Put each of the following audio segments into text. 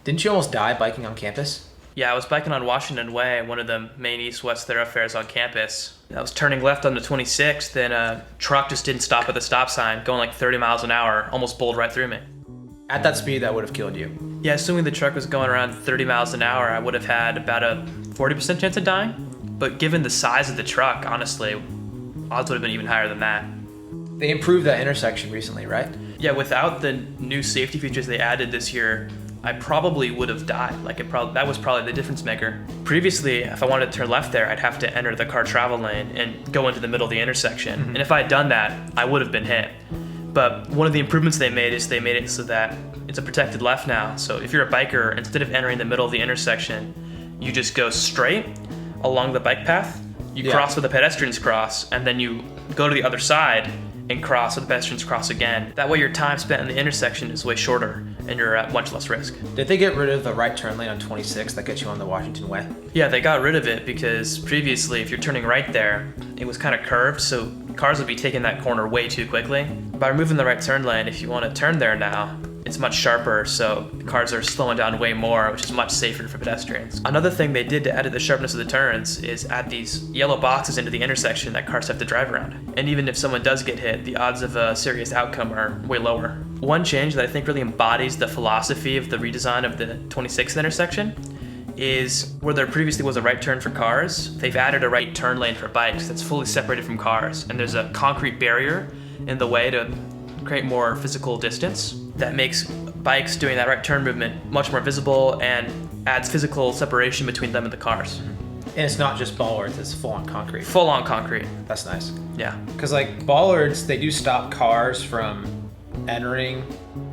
Didn't you almost die biking on campus? Yeah, I was biking on Washington Way, one of the main east-west thoroughfares on campus. I was turning left on the 26th, and a truck just didn't stop at the stop sign, going like 30 miles an hour, almost bowled right through me. At that speed, that would have killed you. Yeah, assuming the truck was going around 30 miles an hour, I would have had about a 40% chance of dying. But given the size of the truck, honestly, odds would have been even higher than that. They improved that intersection recently, right? Yeah, without the new safety features they added this year, I probably would have died. That was probably the difference maker. Previously, if I wanted to turn left there, I'd have to enter the car travel lane and go into the middle of the intersection. And if I had done that, I would have been hit. But one of the improvements they made is they made it so that it's a protected left now. So if you're a biker, instead of entering the middle of the intersection, you just go straight along the bike path. You cross where the pedestrians cross, and then you go to the other side and cross where the pedestrians cross again. That way your time spent in the intersection is way shorter, and you're at much less risk. Did they get rid of the right turn lane on 26 that gets you on the Washington Way? Yeah, they got rid of it because previously, if you're turning right there, it was kind of curved, so cars would be taking that corner way too quickly. By removing the right turn lane, if you want to turn there now, it's much sharper, so cars are slowing down way more, which is much safer for pedestrians. Another thing they did to add to the sharpness of the turns is add these yellow boxes into the intersection that cars have to drive around. And even if someone does get hit, the odds of a serious outcome are way lower. One change that I think really embodies the philosophy of the redesign of the 26th intersection is where there previously was a right turn for cars, they've added a right turn lane for bikes that's fully separated from cars. And there's a concrete barrier in the way to create more physical distance that makes bikes doing that right turn movement much more visible and adds physical separation between them and the cars. And it's not just bollards, it's full-on concrete. Full-on concrete. That's nice. Yeah. Because like bollards, they do stop cars from entering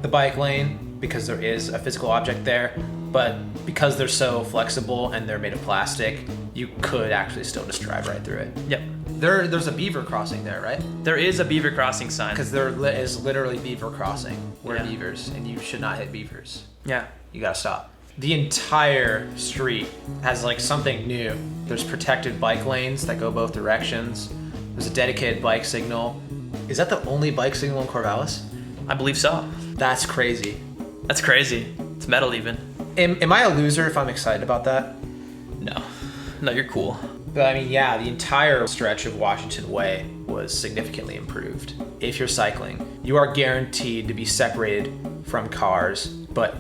the bike lane because there is a physical object there. But because they're so flexible and they're made of plastic, you could actually still just drive right through it. Yep. There's a beaver crossing there, right? There is a beaver crossing sign. Because there is literally beaver crossing. We're Yeah. beavers, and you should not hit beavers. Yeah. You gotta stop. The entire street has like something new. There's protected bike lanes that go both directions. There's a dedicated bike signal. Is that the only bike signal in Corvallis? I believe so. That's crazy. That's crazy. It's metal even. Am I a loser if I'm excited about that? No. No, you're cool. But I mean, yeah, the entire stretch of Washington Way was significantly improved. If you're cycling, you are guaranteed to be separated from cars, but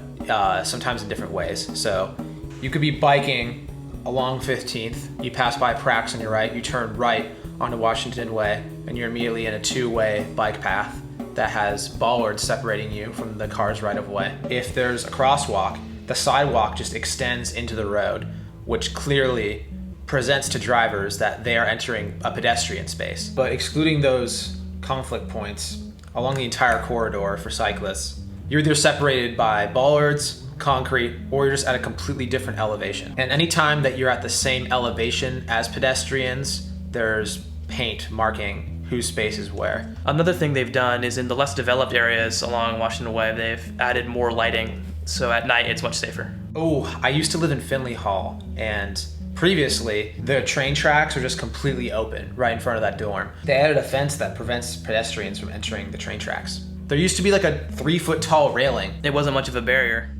sometimes in different ways. So you could be biking along 15th, you pass by Prax on your right, you turn right onto Washington Way, and you're immediately in a two-way bike path that has bollards separating you from the car's right of way. If there's a crosswalk, the sidewalk just extends into the road, which clearly presents to drivers that they are entering a pedestrian space. But excluding those conflict points along the entire corridor for cyclists, you're either separated by bollards, concrete, or you're just at a completely different elevation. And anytime that you're at the same elevation as pedestrians, there's paint marking whose space is where. Another thing they've done is in the less developed areas along Washington Way, they've added more lighting. So at night, it's much safer. Oh, I used to live in Finley Hall, and previously, the train tracks were just completely open right in front of that dorm. They added a fence that prevents pedestrians from entering the train tracks. There used to be like a 3-foot tall railing. It wasn't much of a barrier.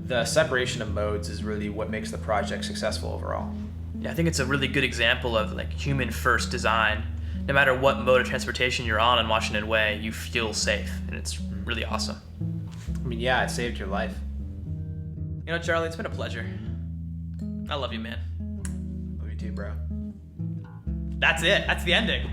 The separation of modes is really what makes the project successful overall. Yeah, I think it's a really good example of like human first design. No matter what mode of transportation you're on Washington Way, you feel safe, and it's really awesome. I mean, yeah, it saved your life. You know, Charlie, it's been a pleasure. I love you, man. Love you too, bro. That's it. That's the ending.